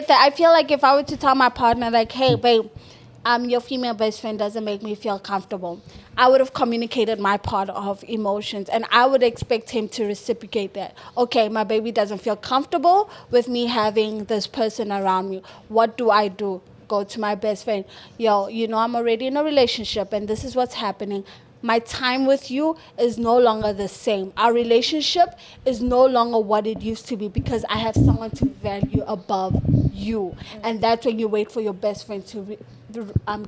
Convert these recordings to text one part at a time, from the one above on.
get that. I feel like if I were to tell my partner, like, hey, babe, your female best friend doesn't make me feel comfortable, I would have communicated my part of emotions, and I would expect him to reciprocate that. Okay, my baby doesn't feel comfortable with me having this person around me. What do I do? Go to my best friend. Yo, I'm already in a relationship, and this is what's happening. My time with you is no longer the same. Our relationship is no longer what it used to be because I have someone to value above you. And that's when you wait for your best friend to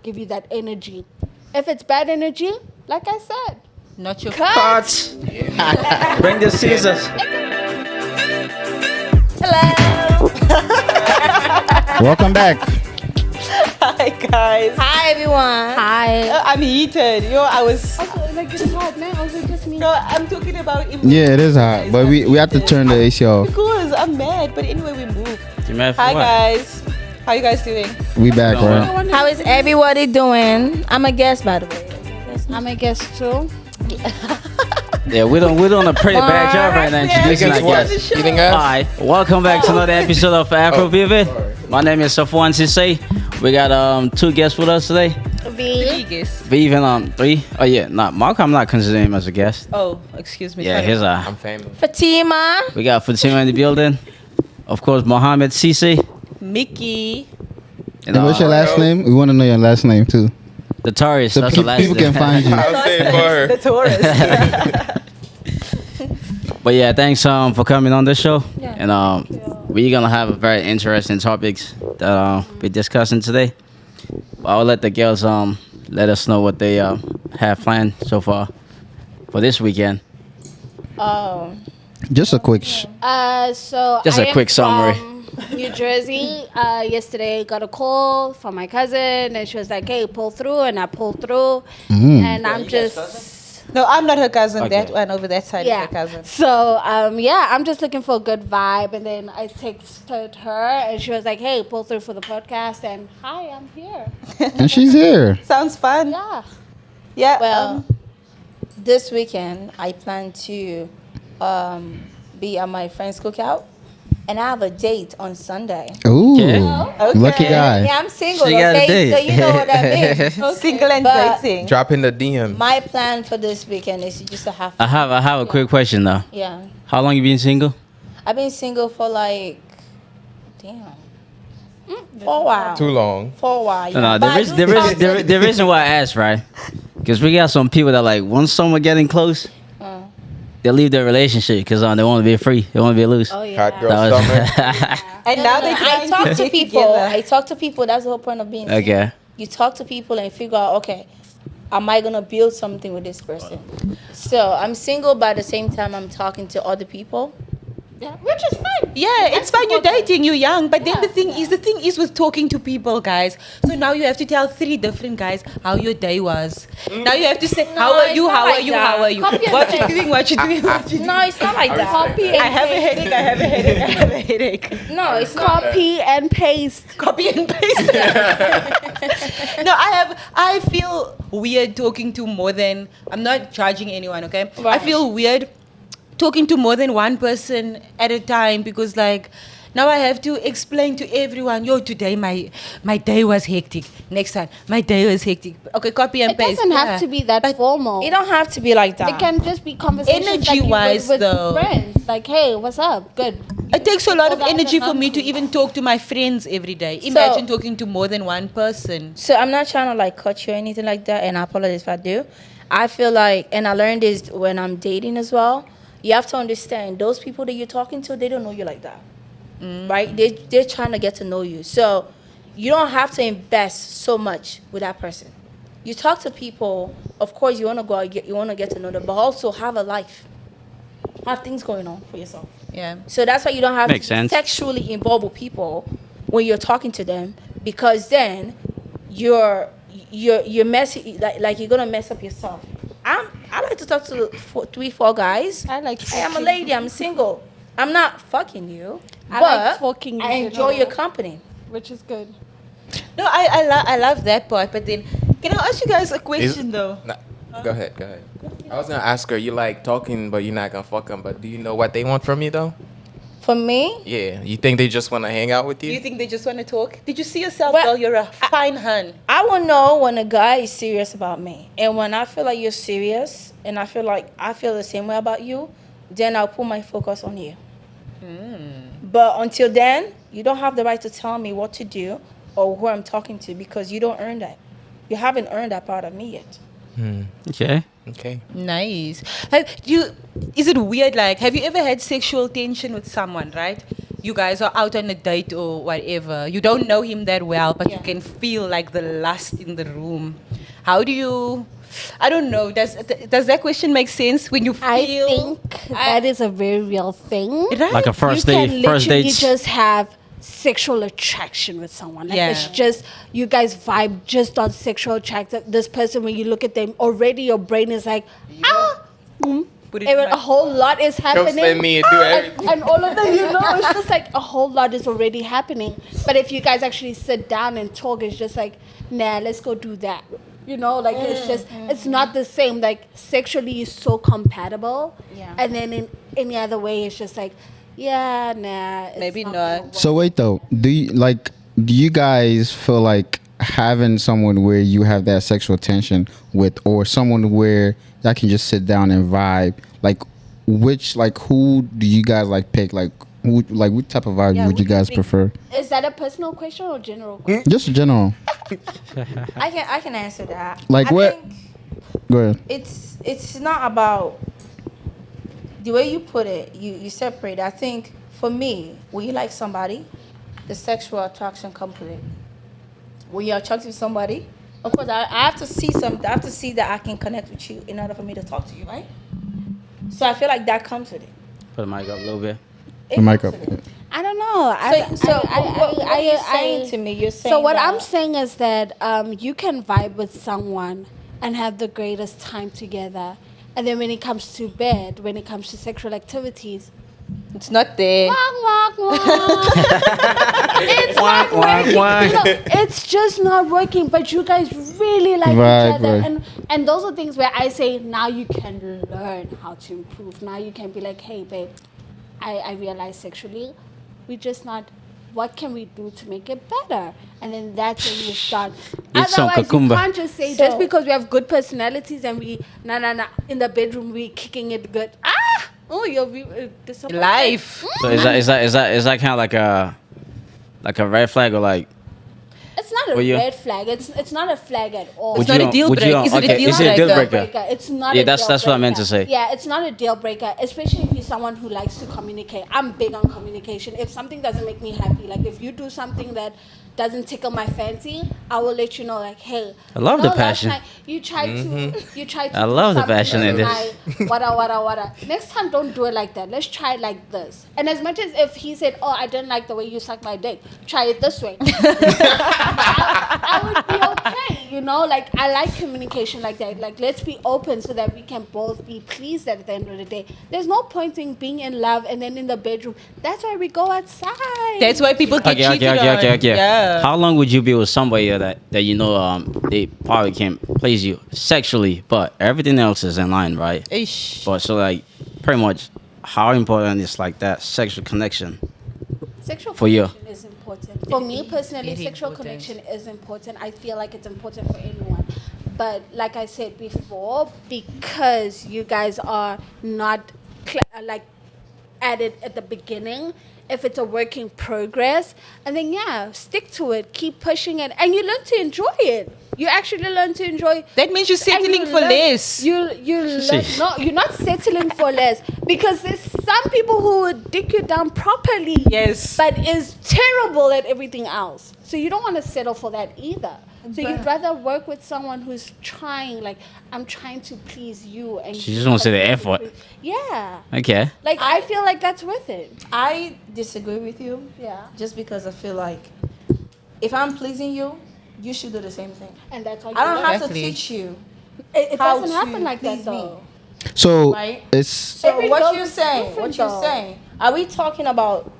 give you that energy. If it's bad energy, like I said, not your cut. Bring the scissors. Hello. Welcome back. Hi guys. Hi everyone. Hi. I'm heated. I was. Also, like it's hot, man. Also, just me. No, I'm talking about. Yeah, it is hot, but we have to turn the AC off. Because I'm mad, but anyway, we moved. You mad for Hi what? guys. How you guys doing? We back, right? How is everybody doing? I'm a guest, by the way. I'm a guest too. Yeah, we're doing a pretty bad job right now introducing our guests. Eating All us? right, welcome back to another episode of afroVIVID. My name is Safwan Sisse. We got two guests with us today. Biggest. We even three. Oh yeah, Mark. I'm not considering him as a guest. Oh, excuse me. Yeah, sorry. here's I'm famous. Fatima. We got Fatima in the building. Of course, Mohammed Sisse. Mickey. And, And what's your last name? We want to know your last name too. The Taurus. So That's the last people name. can find you. I'll say it for her. The Taurus. But yeah, thanks for coming on this show. And we're gonna have very interesting topics that we're discussing today. But I'll let the girls let us know what they have planned so far for this weekend. Just a quick. So Just I a am quick summary. from New Jersey. Yesterday, got a call from my cousin, and she was like, "Hey, pull through," and I pulled through, and I'm just. No, I'm not her cousin. Okay. That one over that side is her cousin. So, I'm just looking for a good vibe. And then I texted her, and she was like, hey, pull through for the podcast. And hi, I'm here. And she's here. Sounds fun. Yeah. Yeah. Well, this weekend I plan to be at my friend's cookout, and I have a date on Sunday. Ooh, Okay. lucky guy. Yeah, I'm single. She got a Okay, date. so you know what I mean. Single and But- dating. Drop in the DM. My plan for this weekend is just to have. I have a quick question though. Yeah, How long you been single? I've been single for like, for a while. Too long. For a while. No, Yeah. the But I reason, do talk to- the reason why I asked, right? Because we got some people that like once someone getting close, they leave their relationship because they want to be free, they want to be loose. Oh, yeah. Hot girl That was- summer. And now they I talk to people. I talk to people. That's the whole point of being single. Okay. You talk to people and figure out, okay, am I gonna build something with this person? So I'm single, but at the same time, I'm talking to other people. Yeah, which is fine. Yeah, it's fine. You're dating, you're young, but then Yeah. the thing is with talking to people, guys. So now you have to tell 3 different guys how your day was. Now you have to say, No, how are it's you? not How are like you? that. How are you? Copy and What you paste. doing? What you doing? What you doing? No, it's not like that. Copy I and have a headache. I have a headache. I have a headache. No, it's not. Copy and paste. Copy and paste. No, I feel weird talking to more than. I'm not judging anyone, okay? I Right. feel weird talking to more than one person at a time because like now I have to explain to everyone, yo, today my day was hectic. Next time, my day was hectic. Okay, copy and It paste. doesn't have Yeah. to be that formal. It don't have to be like that. It can just be conversations Energy-wise, like you would though. with friends. Like, hey, what's up? Good. It takes a lot of Hold on, energy for hold me on. to even talk to my friends every day. Imagine talking to more than one person. So I'm not trying to like cut you or anything like that, and I apologize if I do. I feel like, and I learned this when I'm dating as well. You have to understand those people that you're talking to, they don't know you like that, right? They're trying to get to know you, so you don't have to invest so much with that person. You talk to people, of course, you want to go out, you want to get to know them, but also have a life, have things going on for yourself. Yeah. So that's why you don't have Makes to be sense. sexually involved with people when you're talking to them, because then you're messy, like you're gonna mess up yourself. I like to talk to 3-4 guys. I like Hey, I'm a lady. I'm single. I'm not fucking you, I but like talking I in enjoy your general. company. Which is good. No, I love that part, but then can I ask you guys a question though? Nah, go ahead. I was gonna ask her. You like talking, but you're not gonna fuck them. But do you know what they want from you though? For me, Yeah. You think they just want to hang out with Do you you? think they just want to talk? Did you see yourself, Well, girl? You're a fine hun. I will know when a guy is serious about me. And when I feel like you're serious and I feel like I feel the same way about you, then I'll put my focus on you. But until then, you don't have the right to tell me what to do or who I'm talking to because you don't earn that. You haven't earned that part of me yet. Okay. Okay. Nice. Is it weird? Like, have you ever had sexual tension with someone? Right? You guys are out on a date or whatever. You don't know him that well, but you can feel like the lust in the room. How do you? I don't know. Does that question make sense when you feel? I think that is a very real thing. Right? Like a first you date, can first literally dates. just have sexual attraction with someone. Like Yeah. it's just you guys vibe just on sexual attraction. This person, when you look at them, already your brain is like, Put it in my- a whole lot is happening. spend me and do everything. And all of that, it's just like a whole lot is already happening. But if you guys actually sit down and talk, it's just like, nah, let's go do that. Like it's not the same. Like sexually, you're so compatible. Yeah. And then in any other way, it's just like, yeah, nah. It's Maybe gonna not. work. So wait though, do you guys feel like having someone where you have that sexual tension with, or someone where y'all can just sit down and vibe? Like, who do you guys pick? Like, what type of vibe Yeah, would who you do you guys think? prefer? Is that a personal question or general question? Just general. I can answer that. Like I what? think Go ahead. it's not about the way you put it. You separate. I think for me, when you like somebody, the sexual attraction comes with it. When you're attracted to somebody, of course, I have to see I have to see that I can connect with you in order for me to talk to you, right? So I feel like that comes with it. Put the mic up a little bit. The mic up. comes with it. I don't know. What are you saying to me? You're saying So what that- I'm saying is that you can vibe with someone and have the greatest time together, and then when it comes to bed, when it comes to sexual activities, It's not there. wah, wah, wah. It's not Wah, wah, working. wah. It's just not working. But you guys really like Right, each other, right. and those are things where I say now you can learn how to improve. Now you can be like, hey, babe, I realize sexually, we just not. What can we do to make it better? And then that's when you start. Eat some Otherwise, cucumber. you can't just say So- just because we have good personalities and we in the bedroom we kicking it good. You're disappointed. Life. So is that kind of like a red flag or like? It's not a Well, you- red flag. It's not a flag at all. It's not a deal breaker. Is it a deal Is it a deal breaker? breaker? It's not. Yeah, a that's deal what I meant to breaker. say. Yeah, it's not a deal breaker, especially if you're someone who likes to communicate. I'm big on communication. If something doesn't make me happy, like if you do something that doesn't tickle my fancy, I will let you know. Like, hey, I love the last passion. night you tried to. I do love the something passion in this. tonight, Wada. Next time, don't do it like that. Let's try it like this. And as much as if he said, "Oh, I didn't like the way you sucked my dick," try it this way. I would be okay, like I like communication like that. Like let's be open so that we can both be pleased at the end of the day. There's no point in being in love and then in the bedroom. That's why we go outside. That's why people get cheated on. Okay. Yeah. How long would you be with somebody that they probably can't please you sexually, but everything else is in line, right? Ish. But so like pretty much, how important is like that sexual connection? Sexual For you. connection is important. For me personally, Very sexual important. connection is important. I feel like it's important for anyone. But like I said before, because you guys are not at it at the beginning, if it's a work in progress, and then stick to it, keep pushing it, and you learn to enjoy it. You actually learn to enjoy. That means you're settling for less. You learn, no, you're not settling for less, because there's some people who would dick you down properly. Yes. But is terrible at everything else. So you don't want to settle for that either. So you'd rather work with someone who's trying, like, I'm trying to please you, and She just wants to see the effort. Yeah. Okay. Like I feel like that's worth it. I disagree with you. Yeah. Just because I feel like if I'm pleasing you, you should do the same thing. And that's how you I don't have Exactly. to teach you. It how doesn't to happen like that please me. though. So Right. it's So Every what girl you're is saying? different, What you're though. saying? Are we talking about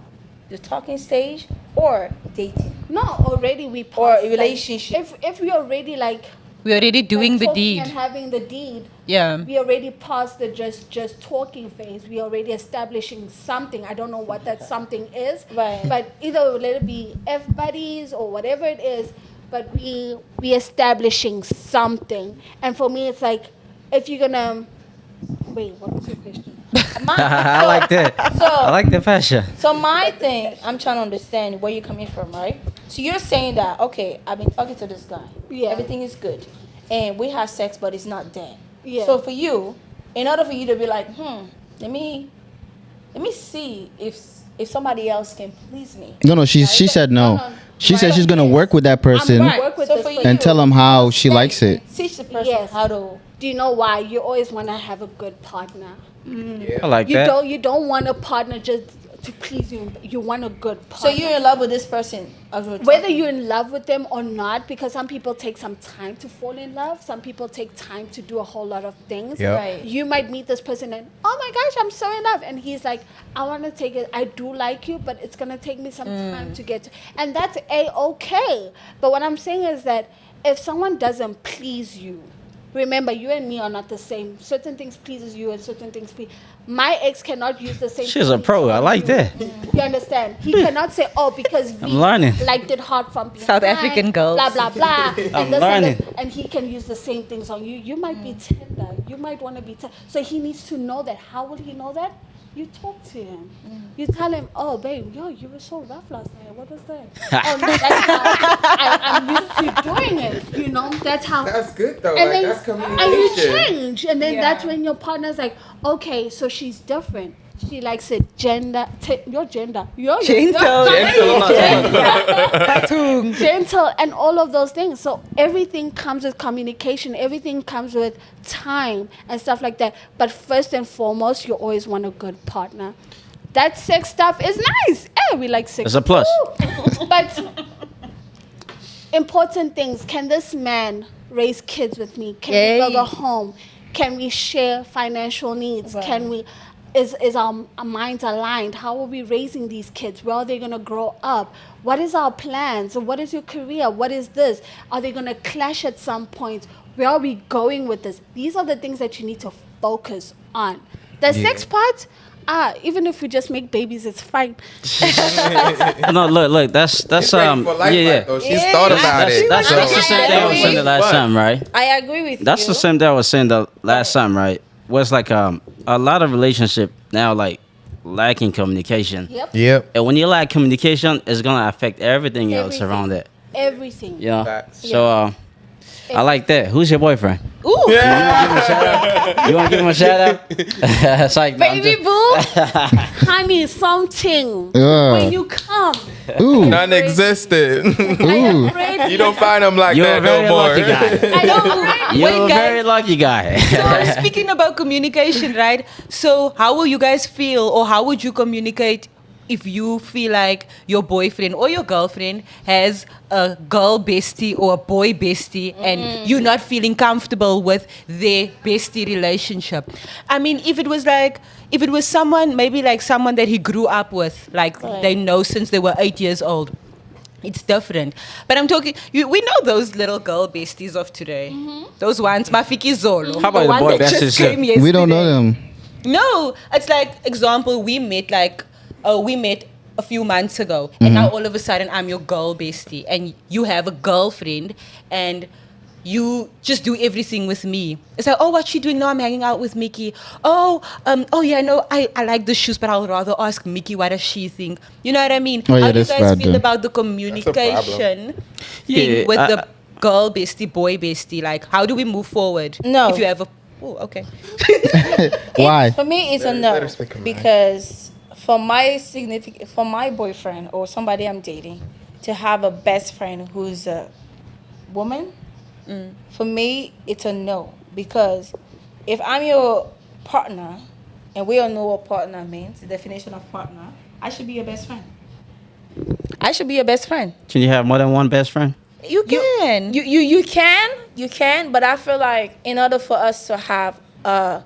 the talking stage or dating? No, already we Or passed, a relationship. Like, if we already like We're already doing like the talking deed. and having the deed. Yeah. We already passed the just talking phase. We already establishing something. I don't know what that something is, Right. but either let it be F buddies or whatever it is. But we establishing something. And for me, it's like if you're gonna wait, what was your question? I like that. I like the fashion. So my thing, I'm trying to understand where you're coming from, right? So you're saying that, okay, I've been talking to this guy. Yeah. Everything is good. And we have sex, but it's not there. Yeah. So for you, in order for you to be like, let me see if somebody else can please me. No, she said no. No. She said Right. she's gonna work with that person Right. Work with So this for you, person. and tell him how she likes it. Teach the person Yes. how to. Do you know why? You always want to have a good partner. I like You that. don't want a partner just to please you. You want a good So partner. you're in love with this person. Whether you're in love with them or not, because some people take some time to fall in love. Some people take time to do a whole lot of things. Yep. Right. You might meet this person and, oh my gosh, I'm so in love. And he's like, I want to take it. I do like you, but it's going to take me some time to get to. And that's A-okay. But what I'm saying is that if someone doesn't please you, remember, you and me are not the same. Certain things pleases you and certain things please. My ex cannot use the same. She's a techniques pro. I on like you. that. You understand? He cannot say, oh, because I'm learning. liked it hard from behind. South African girls. Blah, blah, blah. I'm this learning. And, and he can use the same things on you. You might be tender. You might want to be tender. So he needs to know that. How will he know that? You talk to him. You tell him, oh, babe, yo, you were so rough last night. What was that? Oh, no, that's how I'm used to doing it. You know, that's how. That's good though. And Like, then that's and you communication. change, and then that's when your partner's like, okay, so she's different. She likes it your gender, your Gentle. gentle, and all of those things. So everything comes with communication. Everything comes with time and stuff like that. But first and foremost, you always want a good partner. That sex stuff is nice. Yeah, we like sex. It's a plus. Woo. But important things. Can this man raise kids with me? Can we build a home? Can we share financial needs? Right. Can we? Is our minds aligned? How are we raising these kids? Where are they going to grow up? What is our plans? What is your career? What is this? Are they going to clash at some point? Where are we going with this? These are the things that you need to focus on. The sex part, even if we just make babies, it's fine. No, look. That's She's ready for life, yeah. Though. She's thought about it. That's the same thing I was saying the last time, right? I agree with That's you. the same thing I was saying the last time, right? Was like a lot of relationship now like lacking communication. Yep. Yep. And when you lack communication, it's gonna affect everything else Everything. around it. Everything. You know. Facts. So I like that. Who's your boyfriend? Ooh. You want to give him a shout out? It's like, no, I'm Baby just- boo, honey, something. Yeah. When you come, Ooh, Non-existent. ooh. afraid You don't find them like You're that a very no more. lucky guy. I don't. You're Wait, a guys. very lucky guy. So speaking about communication, right? So how will you guys feel, or how would you communicate if you feel like your boyfriend or your girlfriend has a girl bestie or a boy bestie and you're not feeling comfortable with their bestie relationship? I mean, if it was someone, maybe like someone that he grew up with, like they know since they were 8 years old, it's different. But I'm talking, we know those little girl besties of today. Those ones, Mafiki Zolo. How about the one boy that just besties, came We don't know yesterday. them. No, it's like, example, we met a few months ago, and now all of a sudden I'm your girl bestie, and you have a girlfriend, and you just do everything with me. It's like, oh, what's she doing now? I'm hanging out with Mickey. Oh yeah, no, I like the shoes, but I'll rather ask Mickey what does she think. You know what I mean? Oh, yeah, How do you that's guys bad, feel though. about the communication thing Yeah, with the girl bestie, boy bestie? Like, how do we move forward? No. If you have a, oh, okay. Why? For me, it's a Let no her speak her mind. because for my boyfriend or somebody I'm dating to have a best friend who's a woman, for me it's a no, because if I'm your partner and we all know what partner means, the definition of partner, I should be your best friend. I should be your best friend. Can you have more than one best friend? You can. You can, but I feel like in order for us to have a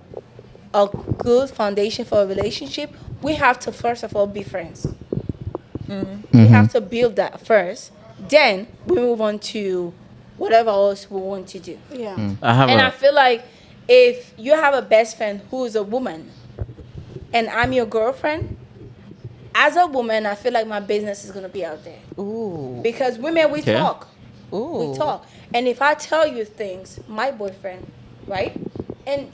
good foundation for a relationship, we have to first of all be friends. We have to build that first. Then we move on to whatever else we want to do. Yeah. I feel like if you have a best friend who is a woman and I'm your girlfriend, as a woman, I feel like my business is going to be out there. Ooh. Because women, we Okay. talk. Ooh. We talk. And if I tell you things, my boyfriend, right? And,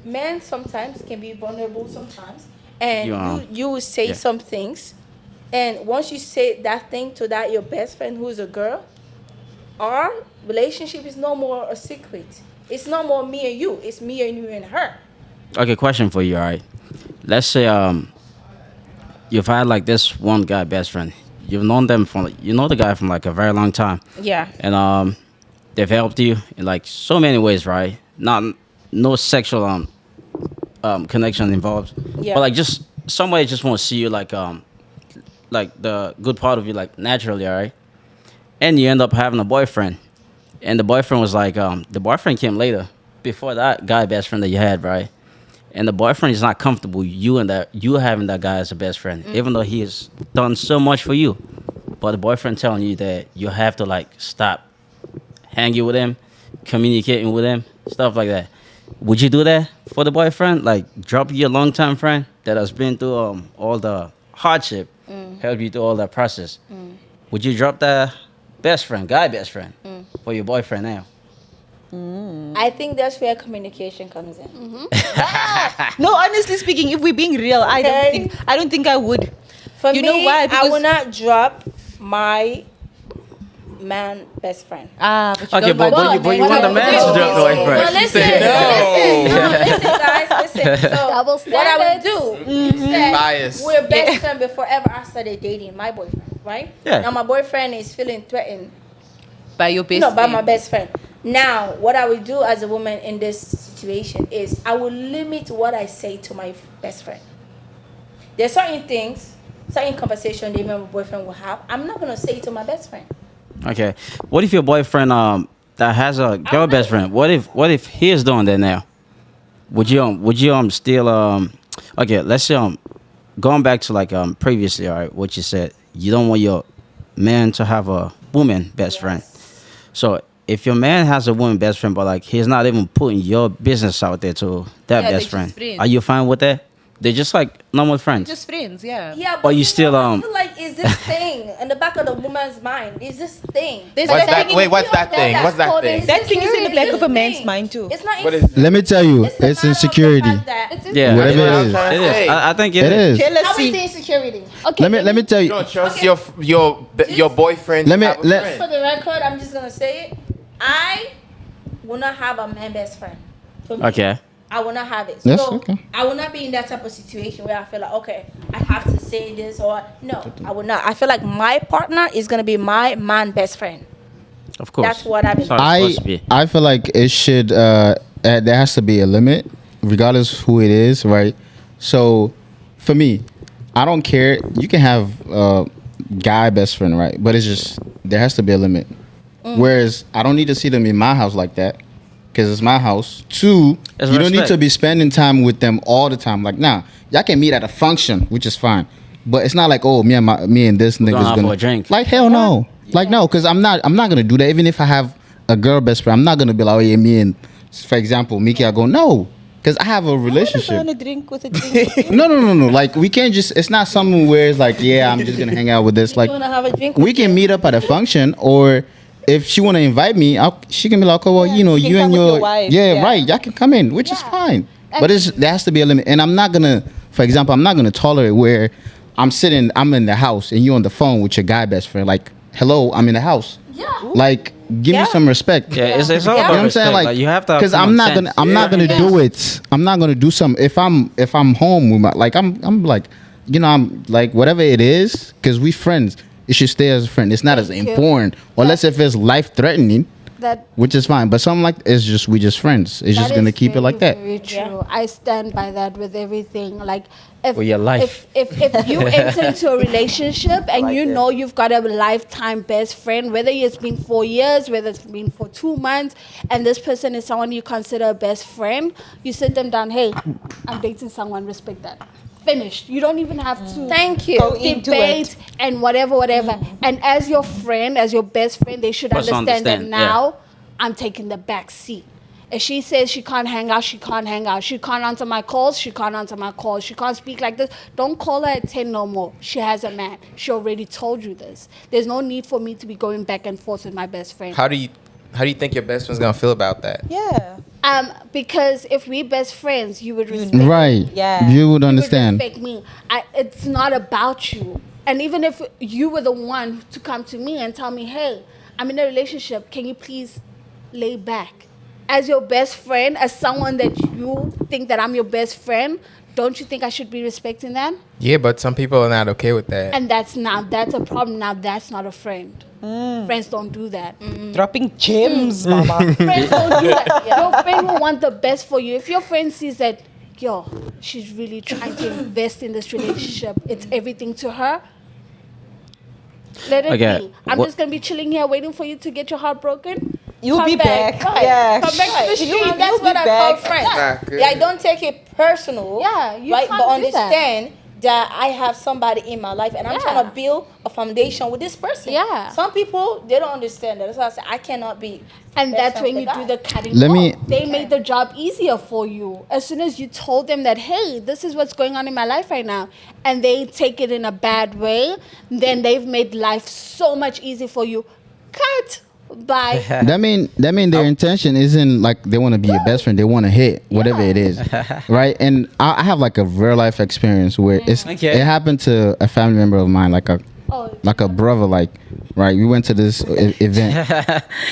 men sometimes can be vulnerable sometimes. And you will say some things. And once you say that thing to that your best friend who's a girl, our relationship is no more a secret. It's no more me and you. It's me and you and her. Okay, question for you. All right, let's say you've had like this one guy best friend. You've known them from the guy from like a very long time, Yeah. and they've helped you in like so many ways, right? No sexual connection involved, Yeah. but like just somebody just want to see you like the good part of you like naturally, all right? And you end up having a boyfriend, and the boyfriend was like the boyfriend came later before that guy best friend that you had, right? And the boyfriend is not comfortable you having that guy as a best friend, even though he has done so much for you. But the boyfriend telling you that you have to like stop hanging with him, communicating with him, stuff like that. Would you do that for the boyfriend? Like drop your longtime friend that has been through all the hardship, help you through all that process. Would you drop that guy best friend, for your boyfriend now? I think that's where communication comes in. No, honestly speaking, if we're being real, I don't think I would. For You me, know why? I Because- will not drop my man best friend. But you Okay, don't but want- you want the man to drop the No, boyfriend. listen, listen, guys, listen. So Double what I would standards. do, you said Bias. we're best friends before ever I started dating my boyfriend, right? Yeah. Now my boyfriend is feeling threatened, by your best by friend. my best friend. Now, what I would do as a woman in this situation is I will limit what I say to my best friend. There's certain things, certain conversation that my boyfriend will have. I'm not gonna say it to my best friend. Okay, what if your boyfriend that has a girl best friend? What if he is doing that now? Would you still okay? Let's say going back to like previously, all right, what you said, you don't want your man to have a woman best friend. So if your man has a woman best friend, but like he's not even putting your business out there to that Yeah, they're best just friend, friends. are you fine with that? They're just like normal friends. Just friends, yeah. Yeah, But you still, I feel like is this thing in the back of the woman's mind? Is this thing? There's What's that that? thing Wait, in- what's that thing? What's that thing? That thing is in the back of a man's Thing. mind too. It's not. What is? Let me tell you, It's a it's matter of the insecurity. fact that- Yeah, Whatever it it is. is. It is. I think It is. How is Jealousy. the insecurity? Okay. Let me tell You you. don't trust your boyfriend. Let me- to have a let- friend. For the record, I'm just gonna say it. I will not have a man best friend. For me. Okay. I will not have it. Yes, So okay. I will not be in that type of situation where I feel like, okay, I have to say this or no, I will not. I feel like my partner is gonna be my man best friend. Of course. That's what I've been. Sorry. I supposed to be. I feel like it should there has to be a limit, regardless who it is, right? So for me, I don't care. You can have guy best friend, right? But it's just there has to be a limit. Whereas I don't need to see them in my house like that because it's my house. Two, It's you don't need respect. to be spending time with them all the time. Like, nah, y'all can meet at a function, which is fine. But it's not like, oh, me and this going nigga's out gonna for a drink. Like, hell no. Like, no, because I'm not gonna do that. Even if I have a girl best friend, I'm not gonna be like, oh yeah, me and, for example, Miki, I go, no. Because I have a relationship. On a drink with a drink. No. Like, we can't just, it's not something where it's like, yeah, I'm just gonna hang out with this. Like, You wanna have a drink? we can meet up at a function, or if she wanna invite me, she can be like, oh, well, you know, you can you and come with your, your wife, yeah, yeah. right, y'all can come in, which is fine. But there has to be a limit. And I'm not gonna, for example, I'm not gonna tolerate where I'm in the house and you on the phone with your guy best friend. Like, hello, I'm in the house. Yeah. Like, give Yeah. me some respect. Yeah, it's all Yeah. about You know what I'm respect. saying? Like, you have to have because I'm common not sense. gonna, I'm not gonna do it. I'm not gonna do something if I'm home with my, like, I'm like, you know, I'm like, whatever it is, because we friends. It should stay as a friend. It's not as Thank you. important, unless if it's life threatening, That which is fine. But something like it's just we just friends. It's just that gonna is keep it like that. Very true. I stand by that with everything. Like if With your life. if you enter into a relationship and you know you've got a lifetime best friend, whether it's been 4 years, whether it's been for 2 months, and this person is someone you consider a best friend, you sit them down. Hey, I'm dating someone. Respect that. finished. You don't even have to Thank you. Go into debate it. and whatever. And as your friend, as your best friend, they should Must understand that understand, now I'm taking the back seat. If she says she can't hang out, she can't hang out. She can't answer my calls, she can't answer my calls. She can't speak like this. Don't call her at 10 no more. She has a man. She already told you this. There's no need for me to be going back and forth with my best friend. How do you think your best friend's gonna feel about that? Yeah. Because if we're best friends, you would respect me. Right. Yeah. You would You would understand. respect me. It's not about you. And even if you were the one to come to me and tell me, hey, I'm in a relationship, can you please lay back? As your best friend, as someone that you think that I'm your best friend, don't you think I should be respecting that? Yeah, but some people are not okay with that. And that's a problem. Now that's not a friend. Friends don't do that. Dropping gems, mama. Friends don't do that. Your friend will want the best for you. If your friend sees that, yo, she's really trying to invest in this relationship, it's everything to her, let it Okay, be. I'm just going to be chilling here waiting for you to get your heart broken. You'll Come be back. Right. Yeah. Come back to the street. That's You'll what be I call back. friends. Nah, good. Like, don't take it personal. Yeah, you right? can't But do that. understand that I have somebody in my life and I'm Yeah. trying to build a foundation with this person. Yeah. Some people, they don't understand that. That's why I say I cannot be. And best that's friend when with you the do guy. the cutting Let off. me- They make the job easier for you. As soon as you told them that, hey, this is what's going on in my life right now, and they take it in a bad way, then they've made life so much easier for you. Cut. Bye. That mean their intention isn't like they want to be your best friend. They want to hit whatever it is, right? And I have like a real life experience where Okay. it happened to a family member of mine, like a brother, like right. We went to this event.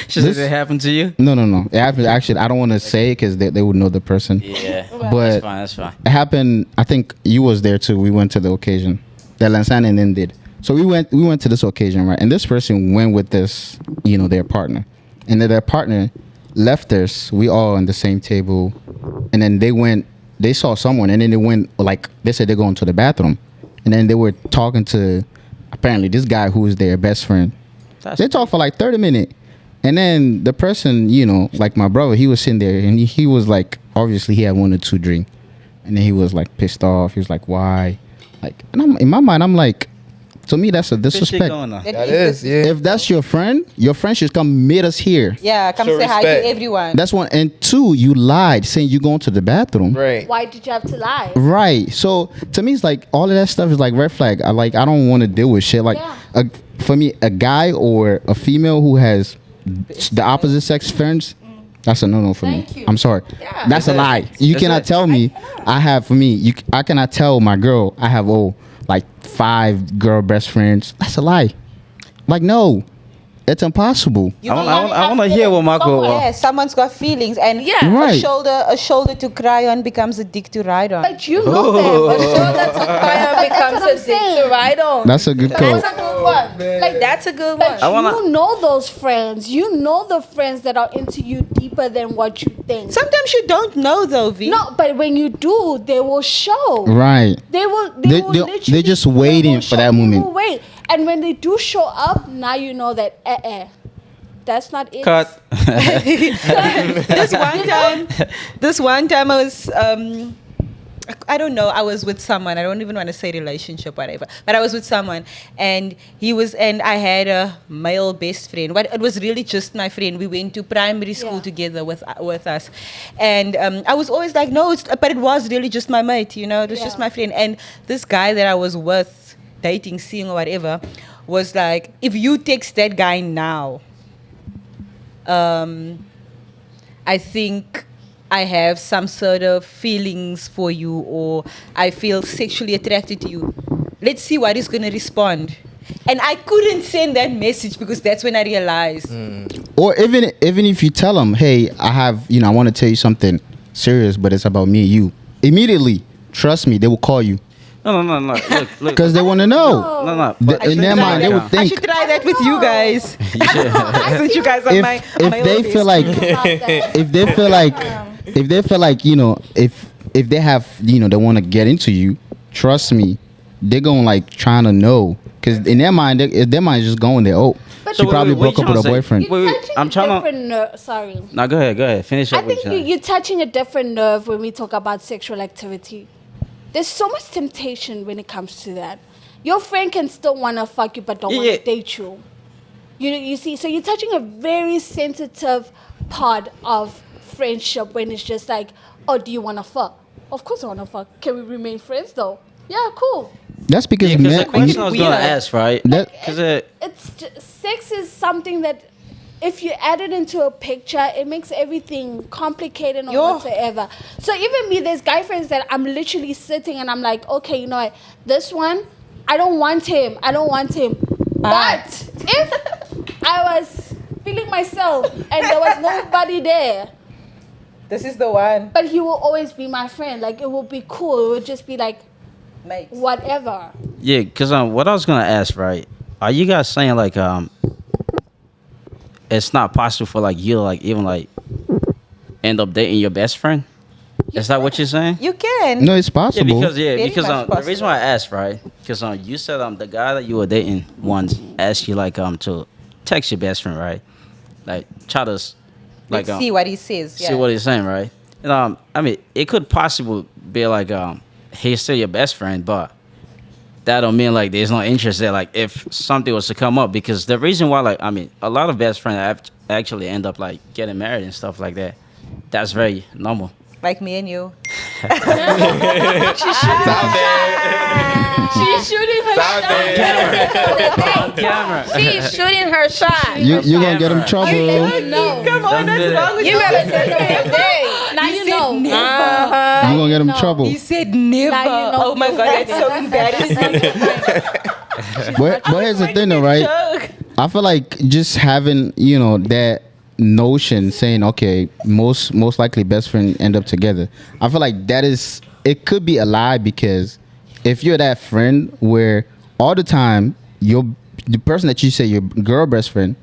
Should This- it happen to you? No. It happened actually. I don't want to say it because they would know the person. Yeah. But That's fine. it happened. I think you was there too. We went to the occasion that Lansana and them did. So we went to this occasion, right? And this person went with this, their partner, and then their partner left us. We all on the same table, and then they saw someone, and then they went, like they said they're going to the bathroom, and then they were talking to apparently this guy who was their best friend. They talked for like 30 minutes. And then the person, like my brother, he was sitting there and he was like, obviously he had 1 or 2 drinks. And then he was like pissed off. He was like, why? Like, and in my mind, I'm like, to me, that's a disrespect. That is, yeah. If that's your friend should come meet us here. Yeah, come Show say hi to respect. everyone. That's one. And 2, you lied saying you're going to the bathroom. Right. Why did you have to lie? Right. So to me, it's like all of that stuff is like red flag. I don't want to deal with shit. Like, Yeah. for me, a guy or a female who has the opposite sex friends, that's a no for me. Thank you. I'm sorry. Yeah. That's a lie. You That's cannot it. tell me I cannot tell my girl I have like 5 girl best friends. That's a lie. Like, no, it's impossible. I want to hear what Marco. Yeah, someone's got feelings, and Yeah. Right. a shoulder to cry on becomes a dick to ride on. But you know them. So that's a fire becomes what I'm a dick to saying. ride on. That's a good quote. That's a good one. Like, that's a good one. But you know those friends. You know the friends that are into you deeper than what you think. Sometimes you don't know though, V. No, but when you do, they will show. Right. They will. They- will they- literally- they're just they will waiting for show- that they moment. will wait, and when they do show up, now you know that that's not it. Cut. This one time I was I don't know, I was with someone. I don't even want to say relationship, whatever. But I was with someone, and I had a male best friend. But it was really just my friend. We went to primary school Yeah. together with us, and I was always like, no, but it was really just my mate. It was just Yeah. my friend. And this guy that I was with, dating, seeing, or whatever, was like, if you text that guy now, I think I have some sort of feelings for you, or I feel sexually attracted to you. Let's see what he's going to respond. And I couldn't send that message because that's when I realized. Or even if you tell them, hey, I want to tell you something serious, but it's about me and you. Immediately, trust me, they will call you No. Look. because they want to know. No. In their mind, they would I think should try that with you guys. Since you guys are if my they oldest. feel like About that. if they feel like if they have they want to get into you, trust me, they're gonna like trying to know because in their mind is just going there. Oh, But she wait, probably what broke you up with her trying to say? boyfriend. You're Wait, touching I'm a trying to- different nerve. Sorry. Now go ahead. Finish I up. think you're touching a different nerve when we talk about sexual activity. there's so much temptation when it comes to that. Your friend can still want to fuck you but don't want to date you. You see, so you're touching a very sensitive part of friendship when it's just like, oh, do you want to fuck? Of course I want to fuck. Can we remain friends though? Yeah, cool. That's because Because the question I was going to ask, right? Because Sex is something that if you add it into a picture, it makes everything complicated or whatsoever. So even me, there's guy friends that I'm literally sitting and I'm like, okay, you know what? This one, I don't want him. But if I was feeling myself and there was nobody there, This is the one. but he will always be my friend. Like, it will be cool. It would just be like, Mate. whatever. yeah, because what I was going to ask, right? Are you guys saying, like, it's not possible for, like, you to, like, even, like, end up dating your best friend? Is that what you're saying? You can. No, it's possible. Very Because much the reason why I asked, right? Because you said the guy that you were dating once asked you like to text your best friend, right? Like try to like see what he says. see what he's saying, right? And I mean, it could possibly be like he's still your best friend, but that don't mean like there's no interest there. Like if something was to come up, because the reason why, like, I mean, a lot of best friends have actually end up like getting married and stuff like that. That's very normal. Like me and you. It's out there. She's shooting her It's out shot. On camera. She's shooting her shot. You gonna get him trouble. No. Come on, Don't do what's wrong with You you? better say the day. Now you know. You gonna get him trouble. He said never. Now you know. Oh my God, that's so embarrassing. But here's the thing, though, right? I feel like just having that notion, saying okay, most likely best friend end up together. I feel like it could be a lie, because if you're that friend where all the time the person that you say your girl best friend,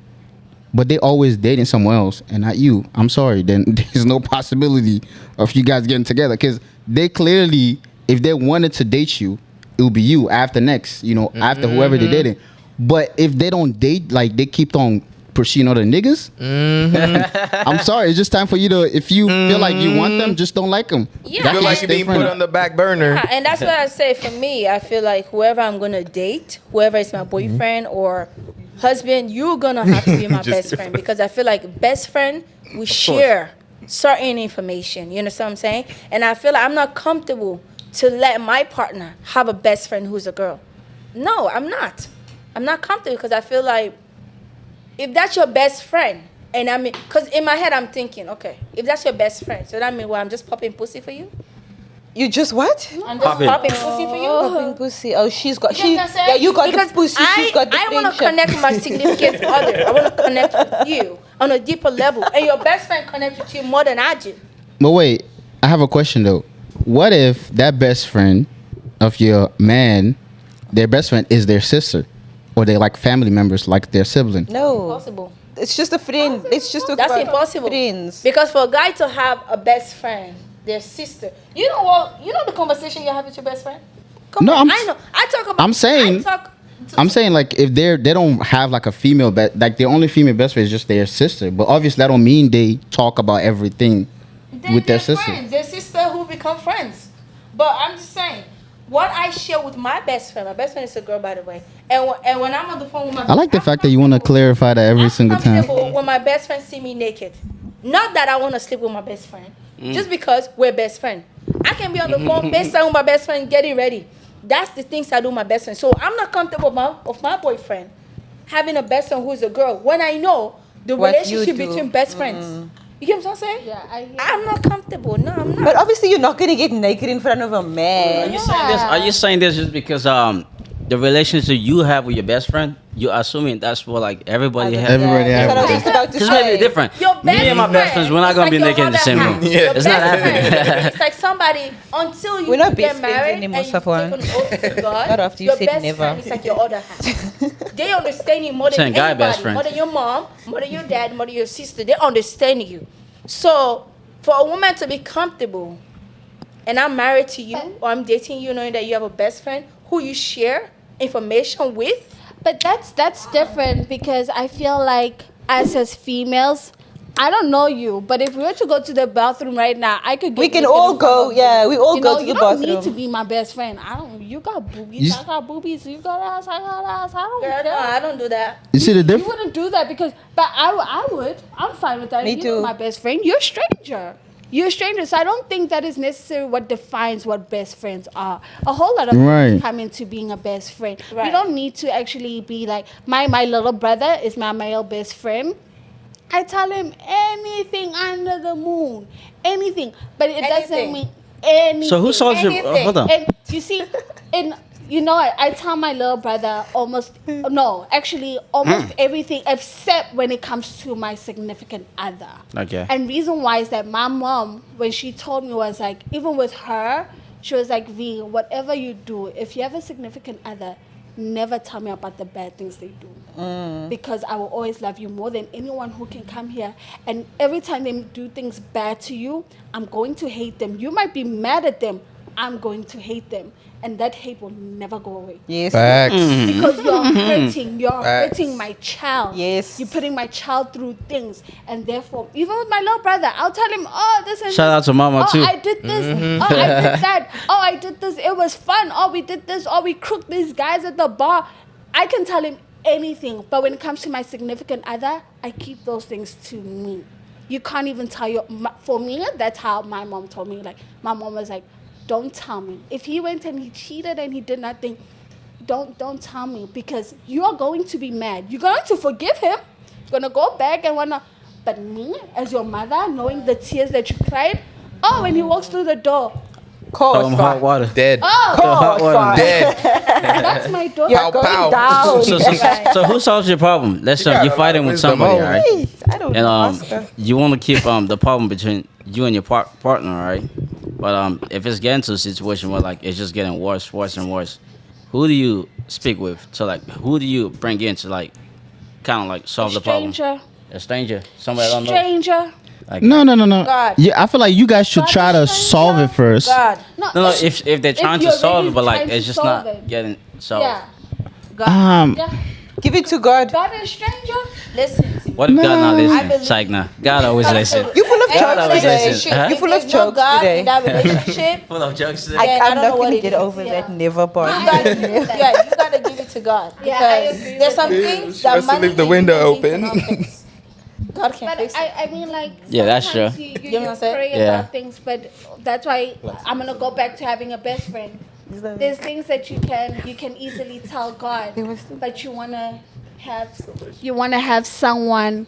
but they always dating someone else and not you, I'm sorry, then there's no possibility of you guys getting together, because they clearly, if they wanted to date you, it would be you after next, after whoever they're dating. But if they don't date, like they keep on pursuing other niggas, I'm sorry, it's just time for you to, if you feel like you want them, just don't like them. Yeah. I feel like you're being put on the back burner. Yeah, and that's what I say. For me, I feel like whoever I'm gonna date, whoever is my boyfriend or husband, you're gonna have to be my best friend, because I feel like best friend, we share certain information. You understand what I'm saying? And I feel like I'm not comfortable to let my partner have a best friend who's a girl. No, I'm not. I'm not comfortable, because I feel like if that's your best friend, and I mean, because in my head I'm thinking, okay, if that's your best friend, so that means I'm just popping pussy for you? You just what? I'm just popping pussy for you? Popping pussy. Oh, she's got. You know what I'm saying? Yeah, you got because the pussy. She's got the I want to friendship. connect with my significant other. I want to connect with you on a deeper level. And your best friend connects with you more than I do. But wait, I have a question though. What if that best friend of your man, their best friend is their sister, or they're like family members, like their sibling? No, Impossible. it's just a friend. It's just a That's impossible. Friends. Because for a guy to have a best friend, their sister, you know what? You know the conversation you have with your best friend? Come No, on, I know. I talk about. I'm saying- I'm saying like if they don't have like a female like their only female best friend is just their sister, but obviously that don't mean they talk about everything with their sister. Friends, their sister who become friends. But I'm just saying, what I share with my best friend is a girl, by the way. And when I'm on the phone with my I like the fact that you want to clarify that every single time. when my best friend see me naked. Not that I want to sleep with my best friend. Just because we're best friends. I can be on the phone, FaceTime with my best friend, getting ready. That's the things I do with my best friend. So I'm not comfortable with my boyfriend having a best friend who's a girl when I know the What relationship you do. between best friends. You get what I'm saying? Yeah, I'm not comfortable. No, I'm not. But obviously, you're not gonna get naked in front of a man. Are you saying this just because the relationship you have with your best friend, you're assuming that's what like everybody has? Everybody That's what I was has. just about to This might say. be different. Your Me and my best friends, we're not gonna be naked in the same room. Yeah. It's not happening. It's like somebody until you We're not get best friends married anymore, and you take Safwan. an oath to God. Not after you your said best never. friend is like your other half. They understand you more than Saying guy anybody. best friends. More than your mom, more than your dad, more than your sister. They understand you. So for a woman to be comfortable, and I'm married to you or I'm dating you, knowing that you have a best friend who you share information with. But that's different, because I feel like as females, I don't know you, but if we were to go to the bathroom right now, I could. Get We can naked all in front go. of you. Yeah, we all You go know, to you the don't bathroom. need to be my best friend. I don't. You got boobies. You- I got boobies. You got ass. I got ass. I don't Girl, care. no, I don't do that. You see the You difference? wouldn't do that because, but I would. I'm fine with that. Me If you're too. my best friend. You're a stranger. You're a stranger. So I don't think that is necessarily what defines what best friends are. A whole lot of Right. things come into being a best friend. We Right. don't need to actually be like, my little brother is my male best friend. I tell him anything under the moon. Anything. But it doesn't Anything. mean anything. So who solves your? Anything. Hold on. And you see, and you know, I tell my little brother almost everything except when it comes to my significant other. Okay. And reason why is that my mom, when she told me, was like, even with her, she was like, V, whatever you do, if you have a significant other, never tell me about the bad things they do. Because I will always love you more than anyone who can come here. And every time they do things bad to you, I'm going to hate them. You might be mad at them. I'm going to hate them. And that hate will never go away. Yes. Facts. Because you're Facts. hurting my child. Yes. You're putting my child through things. And therefore, even with my little brother, I'll tell him, oh, this is Shout out to Mama oh, too. I did this. Oh, I did that. Oh, I did this. It was fun. Oh, we did this. Oh, we crooked these guys at the bar. I can tell him anything. But when it comes to my significant other, I keep those things to me. You can't even tell your... For me, that's how my mom told me. Like, my mom was like, don't tell me. If he went and he cheated and he did nothing, don't tell me, because you are going to be mad. You're going to forgive him. You're going to go back and wanna... But me, as your mother, knowing the tears that you cried, oh, when he walks through the door, Throw him hot water. Dead. oh, Throw hot water. Dead. that's my daughter. You're Pow, going pow. down. So who solves your problem? Let's You say got you're a fighting lot of with wisdom, somebody, oh. right? I don't And know. Oscar. you want to keep the problem between you and your partner, right? But if it's getting to a situation where like it's just getting worse and worse, who do you speak with? So like, who do you bring in to like kind of like solve the problem? Stranger. A stranger, somebody I don't know. Stranger. Like, No. God. Yeah, I feel like you guys should God try to is solve it first. God. No, if they're trying to you're solve really it, but like trying to it's just solve not it. getting solved. Yeah. Yeah. Give it to God. God is stranger. Listen. What if God not I listening? believe- It's like, nah, God always listen. You full of Hey, jokes always today. listen. Huh? You full of There's no jokes God today. in that relationship. Full of jokes. I- I'm I don't not know going what to it get is. over Yeah. that never part. You gotta give it, yeah, you gotta give it to God. Yeah, I Because agree there's with some you. things She that has to money leave the and window human beings open. cannot fix. God can But fix it. I mean, like, Yeah, that's sometimes true. You You know what I'm saying? pray Yeah. about things, but that's why I'm gonna go back to having a best friend. There's things that you can easily tell God, but you wanna have someone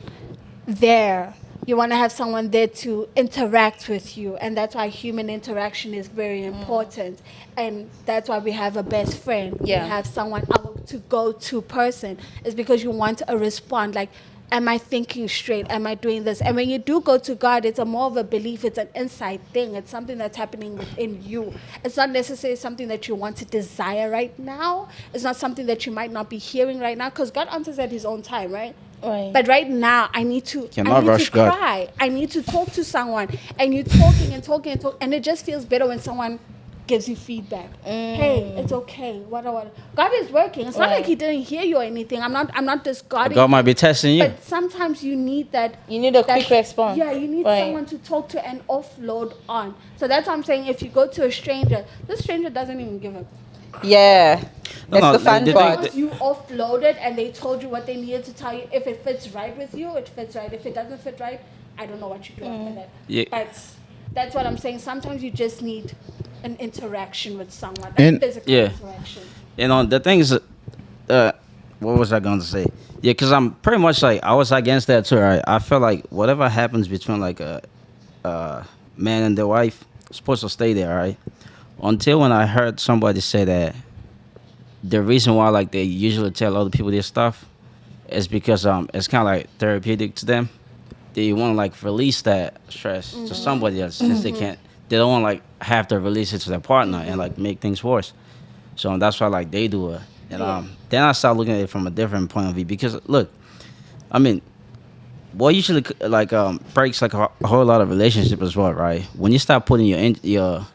there. You want to have someone there to interact with you, and that's why human interaction is very important, and that's why we have a best friend. Yeah. We have someone our to go to person. It's because you want a response, like, am I thinking straight? Am I doing this? And when you do go to God, it's a more of a belief. It's an inside thing. It's something that's happening within you. It's not necessarily something that you want to desire right now. It's not something that you might not be hearing right now, because God answers at His own time, right? Right. But right now, I need to Cannot rush God. cry. I need to talk to someone. And you're talking and talking and talking. And it just feels better when someone gives you feedback. Hey, it's okay. What. God is working. It's not Right. like He didn't hear you or anything. I'm not discarding. God might be testing you. But sometimes you need that. You need a that- quick response. Yeah, you need Right. someone to talk to and offload on. So that's what I'm saying. If you go to a stranger, this stranger doesn't even give a. Yeah. That's no, the fun the thing- part. Once you offloaded and they told you what they needed to tell you, if it fits right with you, it fits right. If it doesn't fit right, I don't know what you do after that. Yeah. But that's what I'm saying. Sometimes you just need an interaction with someone, And- a physical Yeah. interaction. The thing is, what was I going to say? Yeah, because I'm pretty much like, I was against that too, right? I feel like whatever happens between like a man and their wife is supposed to stay there, right? Until when I heard somebody say that the reason why like they usually tell other people this stuff is because it's kind of like therapeutic to them. They want to like release that stress to somebody else since they don't want to like have to release it to their partner and like make things worse. So that's why like they do it. And then I start looking at it from a different point of view, because look, I mean, what usually like breaks like a whole lot of relationship as well, right? When you start putting your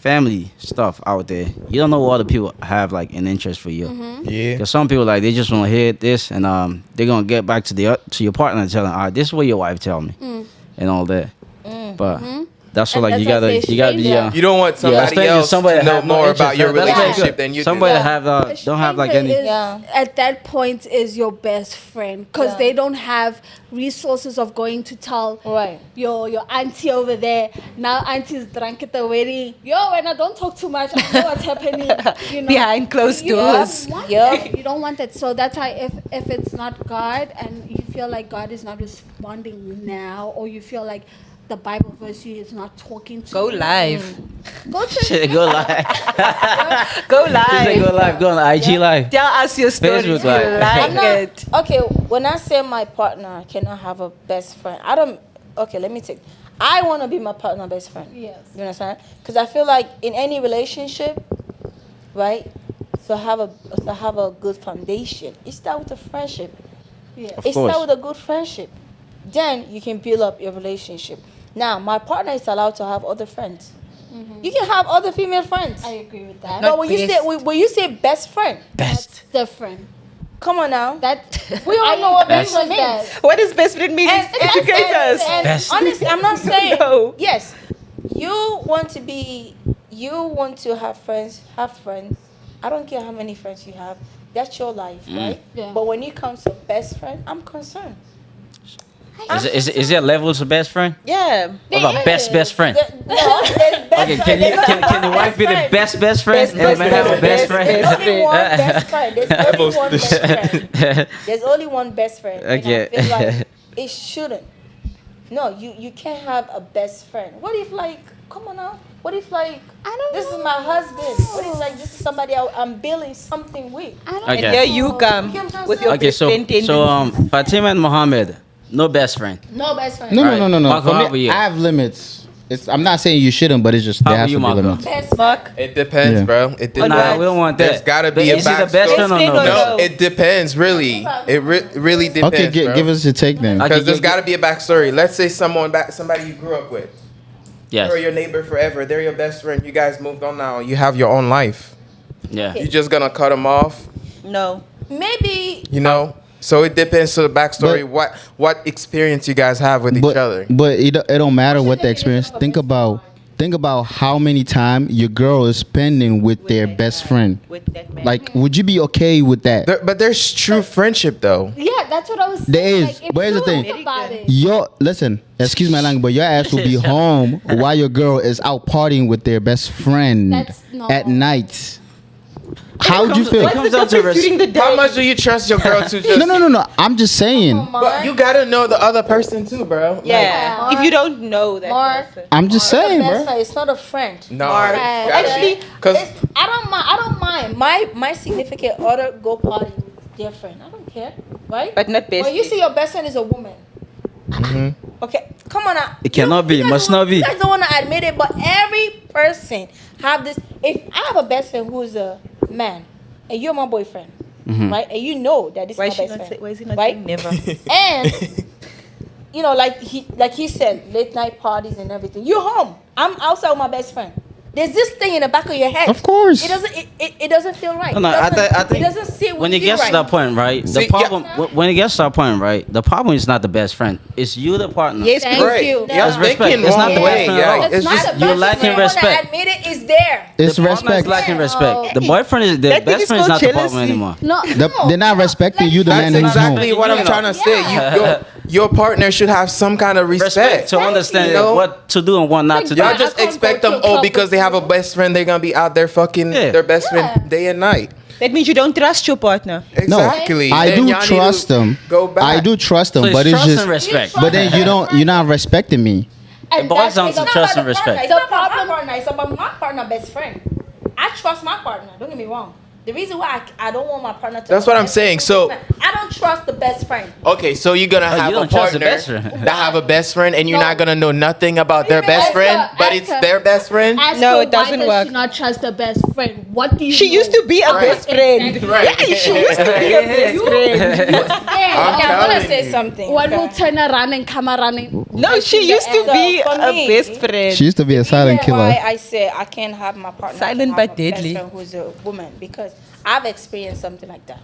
family stuff out there, you don't know what other people have like an interest for you. Yeah. Because some people like they just want to hear this, and they're gonna get back to your partner and tell them, "All right, this is what your wife tell me," and all that. But that's what And like you that's why I gotta say you gotta be stranger. You don't want somebody especially else somebody to that know have no more interest. about your That's like relationship than you somebody do. that have don't have like stranger any. is, Yeah. at that point is your best friend because Yeah. they don't have resources of going to tell Right. your auntie over there. Now auntie's drunk at the wedding. Yo, and I don't talk too much. I know what's happening. You know, Behind closed You doors. don't want Yup. that. You don't want that. So that's why if it's not God and you feel like God is not responding now, or you feel like the Bible verse is not talking to Go you, live. Go to Shit, go live. Go She said live. go live. Go on IG live. Tell us your story. Facebook You Live. like I'm not, it. okay, when I say my partner cannot have a best friend, I don't. Okay, let me take. I want to be my partner best friend. Yes. You understand? Because I feel like in any relationship, right? To have a good foundation, it starts with a friendship. Yeah. Of It course. starts with a good friendship. Then you can build up your relationship. Now, my partner is allowed to have other friends. You can have other female friends. I agree with that. But when you say best friend, That's different. come on now. That We all know what best friend that. means. What does best friend mean? Educate us. And Best. honestly, I'm not saying No. yes. You want to have friends. I don't care how many friends you have. That's your life, right? Yeah. But when it comes to best friend, I'm concerned. Is there levels of best friend? Yeah. What about best friend? No, there's best Okay, friend. can the wife be the best friend and the man have a best friend? There's only one best friend. There's only one best friend. There's only one best friend. And I Okay. feel like it shouldn't. No, you can't have a best friend. What if like, come on now? What if like, this is my husband? What if like this is somebody I'm building something with? Okay. And here you come with your Okay, so tendencies. Fatima and Mohammed, no best friend. No best friend. No, Right. no, no, no, no. Marco, For how me, about you? I have limits. I'm not saying you shouldn't, but it's just How there about has you, to be Marco? limits. Best Mark. It depends, Yeah. bro. It Nah, depends. we don't want that. There's gotta But be a is he the backstory. best friend or Best no? friend or No, no? it depends, really. It really depends. Okay, bro. give us your take then. Okay. Because there's gi- got to be a backstory. Let's say somebody you grew up with, Yes. or your neighbor forever. They're your best friend. You guys moved on now. You have your own life. Yeah. You just gonna cut them off, No. Maybe you know? So it depends to the backstory. But- what experience you guys have with each other. But it don't matter what the experience. Think about how many time your girl is spending with their best friend. With that man. Like, would you be okay with that? But there's true friendship though. Yeah, that's what I was saying. There is. Like, if But here's the you thing. think about it, Listen, excuse my language, but your ass will be home while your girl is out partying with their best friend That's no. at night. How would you feel? It comes down to during the day. How much do you trust your girl to just? No. I'm just saying. But you gotta know the other person too, bro. Yeah. Mark. If you don't know that Mark. person. I'm just saying, best bro. friend. It's not a friend. No. Mark. Actually, because I don't mind. My significant other go party with their friend. I don't care, right? But not best. When you see your best friend is a woman. Okay, come on now. It cannot be, guys must don't- not be. You guys don't want to admit it, but every person have this. If I have a best friend who's a man, and you're my boyfriend, right? And you know that this Why is is my she best not? friend, Why is he not right? saying never? And you know, like he said, late night parties and everything. You're home. I'm outside with my best friend. There's this thing in the back of your head. Of course. It doesn't feel right. No, I think it doesn't sit when with it you gets right. to that point, right? The See, problem when it gets to that point, right? The problem is not the best friend. It's you, the partner. Yes, Thank because right. you. Y'all That's respect. thinking It's not wrong the best way. friend at all. Yeah, It's it's not just the you're best lacking friend. respect. You wanna admit it, it's there. It's The partner is respect. lacking respect. Oh. The boyfriend is the That thing best is friend is called not the problem jealousy. anymore. no, They're not respecting you, the man That's who's exactly home. what I'm trying to say. Your partner should have some kind of Respect respect. to understand You know? what to do and what not to do. Y'all I just can't expect go them, to a club because they have a best friend, they're gonna be out there fucking Yeah. their best friend day and night. that means you don't trust your partner. Exactly. I Then do y'all need to trust them. Go back. I do trust them, So it's but it's trust just. and respect. But then you're not respecting me. and It boils down that's to it's trust not and about the respect. It's not about my partner. It's about my partner best friend. I trust my partner. Don't get me wrong. The reason why I don't want my partner to. That's what I'm saying. So I don't trust the best friend. okay, so you're gonna have you a don't trust the partner best friend. that have a best friend, and you're No. not gonna know nothing about their best Ask friend, her- but ask it's her. their best friend. Ask No, her, it doesn't why work. does she not trust the best friend? What do you She know? used to be a Right. best friend. Right. Yeah, she used to be a best friend. Yeah, Okay, I'm gonna telling say you. something. One okay? will turn around and come around and No, she used to So, be for a me, best friend. She used to be a silent Reason killer. why I say I can't have my partner Silent have but a best deadly. friend who's a woman, because I've experienced something like that.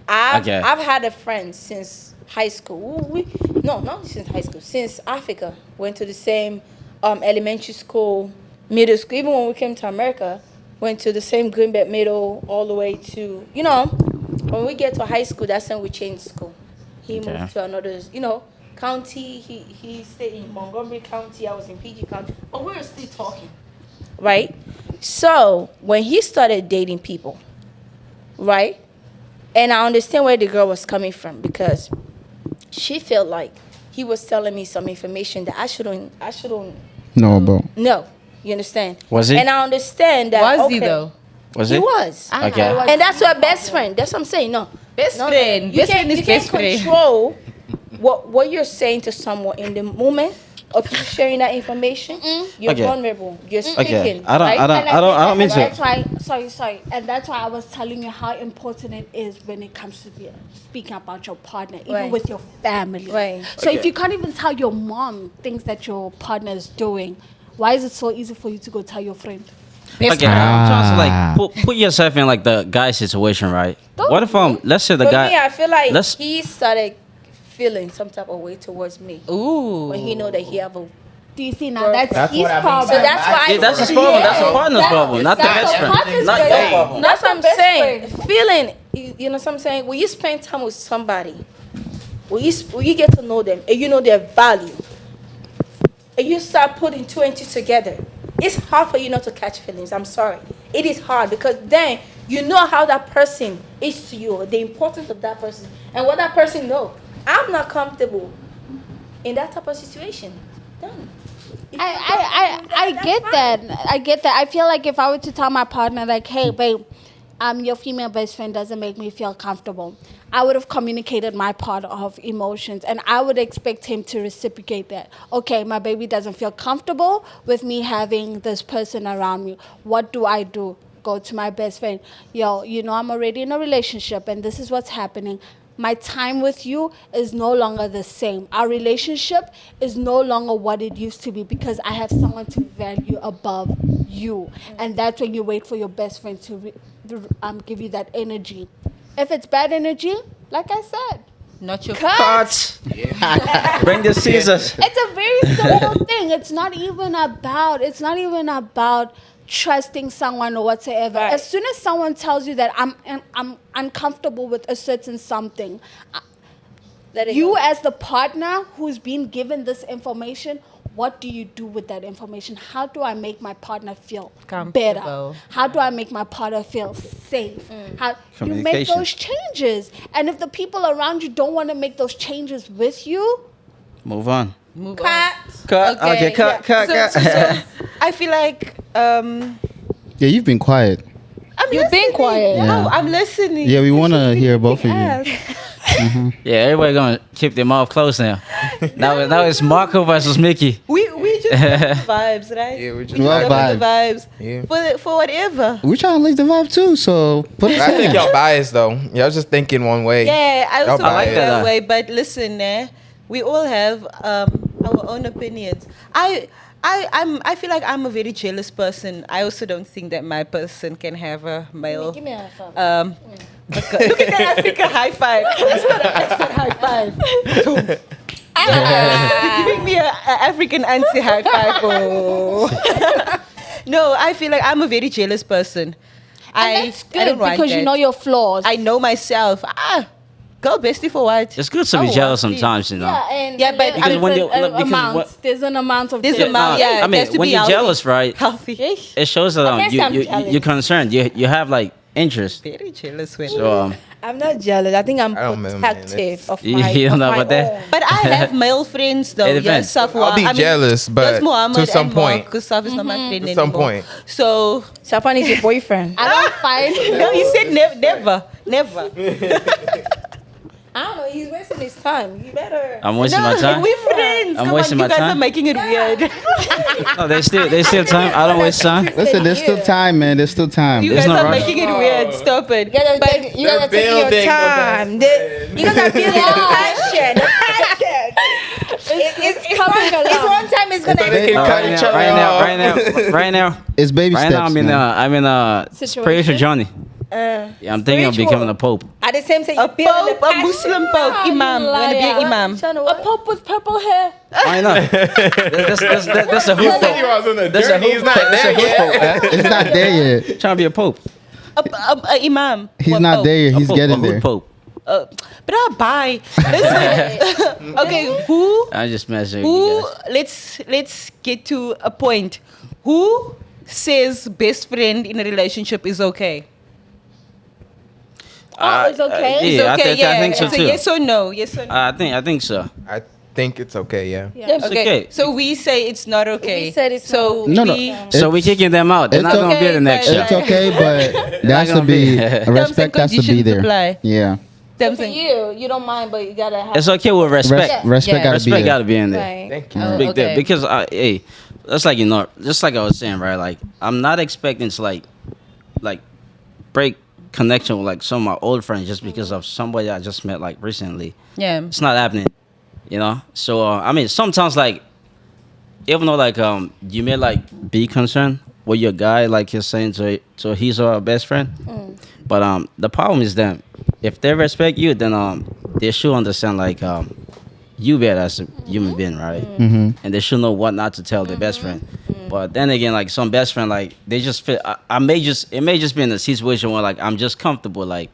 I've Okay. had a friend since high school. No, not since high school. Since Africa, went to the same elementary school, middle school. Even when we came to America, went to the same Greenbelt Middle all the way to when we get to high school, that's when we changed school. He Okay. moved to another county. He stayed in Montgomery County. I was in PG County, but we were still talking, right? So when he started dating people, right? And I understand where the girl was coming from, because she felt like he was telling me some information that I shouldn't No, bro. know. You understand? Was he? And I understand that. Was he okay, though? Was He it? was. Okay. And that's your best friend. That's what I'm saying. No. Best No, friend. You Best can't, friend is you can't best friend. control what you're saying to someone in the moment of you sharing that information. You're Okay. vulnerable. You're speaking. Okay. right? I don't mean to. That's why. Sorry. And that's why I was telling you how important it is when it comes to speaking about your partner, even Right. with your family. Right. So if Okay. you can't even tell your mom things that your partner is doing, why is it so easy for you to go tell your friend? Okay, I'm trying to like put yourself in like the guy situation, right? What if let's say the For guy. me, I feel like let's- he started feeling some type of way towards me Ooh. when he know that he have a. Do you see now? That's That's his what I mean. problem. So that's why. Yeah, that's his problem. That's a partner's That's- problem, not the that's best a friend. partner's Not problem. your problem. That's what I'm Best saying. friend. Feeling, you know what I'm saying? When you spend time with somebody, when you get to know them and you know their value, and you start putting two and two together, it's hard for you not to catch feelings. I'm sorry. It is hard, because then you know how that person is to you, the importance of that person, and what that person knows. I'm not comfortable in that type of situation. Done. I get that. I get that. I feel like if I were to tell my partner, like, hey, babe, your female best friend doesn't make me feel comfortable, I would have communicated my part of emotions, and I would expect him to reciprocate that. Okay, my baby doesn't feel comfortable with me having this person around me. What do I do? Go to my best friend. Yo, I'm already in a relationship, and this is what's happening. My time with you is no longer the same. Our relationship is no longer what it used to be, because I have someone to value above you. And that's when you wait for your best friend to give you that energy. If it's bad energy, like I said, Not your cut. Bring the scissors. It's a very simple thing. It's not even about trusting someone or whatsoever. Right. As soon as someone tells you that I'm uncomfortable with a certain something, Let it you go. as the partner who's been given this information, what do you do with that information? How do I make my partner feel better? Comfortable. How do I make my partner feel safe? How you make Communication. those changes. And if the people around you don't want to make those changes with you, Move on. Move on. Cut. Cut. Okay, cut. So I feel like Yeah, you've been quiet. You've been quiet. Yeah. No, I'm listening. Yeah, we want to hear both of you. Yes. Yeah, everybody gonna keep their mouth closed now. Now it's Marco versus Mickey. We just love the vibes, right? Yeah, we just We love love the vibes. vibes. Yeah. For whatever. We're trying to live the vibe too, so put us I think in. y'all biased though. Y'all just thinking one way. Yeah, I also Y'all like biased. that way. But listen, we all have our own opinions. I feel like I'm a very jealous person. I also don't think that my person can have a male. Give me a phone. Look at that Africa high five. That's not an African high five. You're giving me an African auntie high five. Oh. No, I feel like I'm a very jealous person. and that's I good don't want because you that. know your flaws. I know myself. Girl, bestie for what? It's good to be Oh, jealous wow. sometimes, you know. and Yeah, but there's Because when you- different, because amount. what- There's an amount of There's different- amount, yeah. I it mean, has to when be you're healthy. jealous, right? Healthy. It shows that I guess I'm you're jealous. concerned. You have like interest. Very jealous when. So I'm not jealous. I think I'm I don't know, man. protective of You- my. you don't of know my about that? own. But I have male friends though. It depends. Yes, I'll be jealous, but that's Muhammad to some and Mark, point. because Saf is not my friend To some anymore. point. So Safan is your boyfriend. I don't find. no, he said never. I don't know. He's wasting his time. You better. I'm wasting my No, time. we're friends. I'm Come wasting on, my you guys time? are making it weird. No, they still time. I don't waste time. Listen, there's still time, man. There's still time. You There's guys no are rush. making it weird. Stop it. You gotta take your building time. You gotta build the passion. The passion. It's coming It's along. one time it's gonna. they can No, cut each other off. right now, It's baby right steps, now. I'm in a Situation? spiritual journey. Yeah, I'm thinking of Spiritual. becoming a pope. At the same time, A you're building the pope, a passion. Muslim pope, imam. You wanna be an liar. imam? A pope with purple hair. Why not? That's a You hoop said you pope. was on the That's a journey. hoop He's not pope. That's a there hoop yet. pope, man. It's not there yet. Trying to be a pope. A imam. He's What not pope? there yet. A He's pope, getting a hoop there. pope. But I'll buy. Listen. Okay, who? I just messing with you Who? guys. Let's get to a point. Who says best friend in a relationship is okay? It's okay. Yeah, It's okay. I think so It's a too. yes or no. Yes or no. I think so. I think it's okay, yeah. It's okay. So we say it's not okay. We said it's so not No, no. we, So we kicking them out. They're It's not gonna be okay, the next but- show. It's okay, but there has to gonna be be- respect. Has to be conditions there. apply. Yeah, them For saying, you don't mind, but you gotta have. It's okay with respect. respect Yeah. gotta be Respect there. gotta be in there. Right. Thank you. Oh, Big okay. deal. Because hey, that's like just like I was saying, right? Like I'm not expecting to like break connection with like some of my old friends just because of somebody I just met like recently. yeah. It's not happening, you know. So I mean, sometimes like even though like you may like be concerned with your guy, like you're saying to his or her best friend, but the problem is that if they respect you, then they should understand like you better as a human being, right? And they should know what not to tell their best friend. But then again, like some best friend, like they just feel it may just be in a situation where like I'm just comfortable like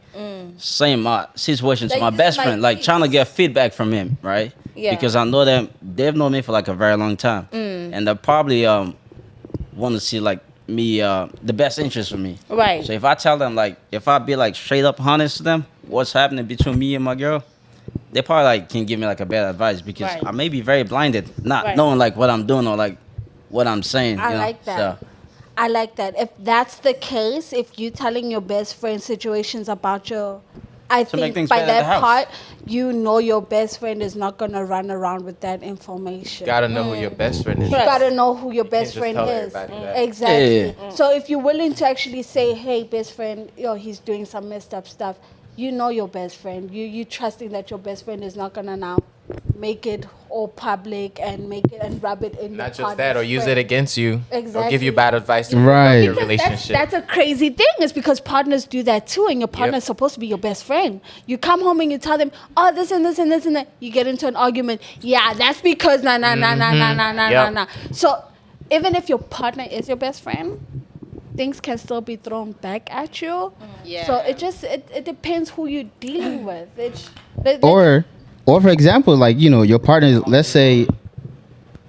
saying my situation to Like, my this best is my friend, like trying to peace. get feedback from him, right? Yeah. Because I know that they've known me for like a very long time, and they probably want to see like me the best interest for me. Right. So if I tell them like if I be like straight up honest to them, what's happening between me and my girl, they probably like can give me like a bad advice because Right. I may be very blinded, not Right. knowing like what I'm doing or like what I'm saying. I you know? like that. So, I like that. If that's the case, if you telling your best friend situations about your, I To make think things by better at the that house. part, you know your best friend is not gonna run around with that information. Gotta know who your best friend is. You gotta know who your best just friend tell is. everybody that. Exactly. Yeah. So if you're willing to actually say, "Hey, best friend, yo, he's doing some messed up stuff," you know your best friend. You trusting that your best friend is not gonna now make it all public and make it and rub it in. Not your just that, or partner's use friend. it against you. Or Exactly. give you bad advice to Right. your Because relationship. that's a crazy thing. Is because partners do that too, and your partner's supposed to be your best friend. You come home and you tell them, "Oh, this and this and this and that." You get into an argument. Yeah, that's because nah. Yep. So even if your partner is your best friend, things can still be thrown back at you. Yeah. So it depends who you're dealing with. Or for example, like your partner is, let's say,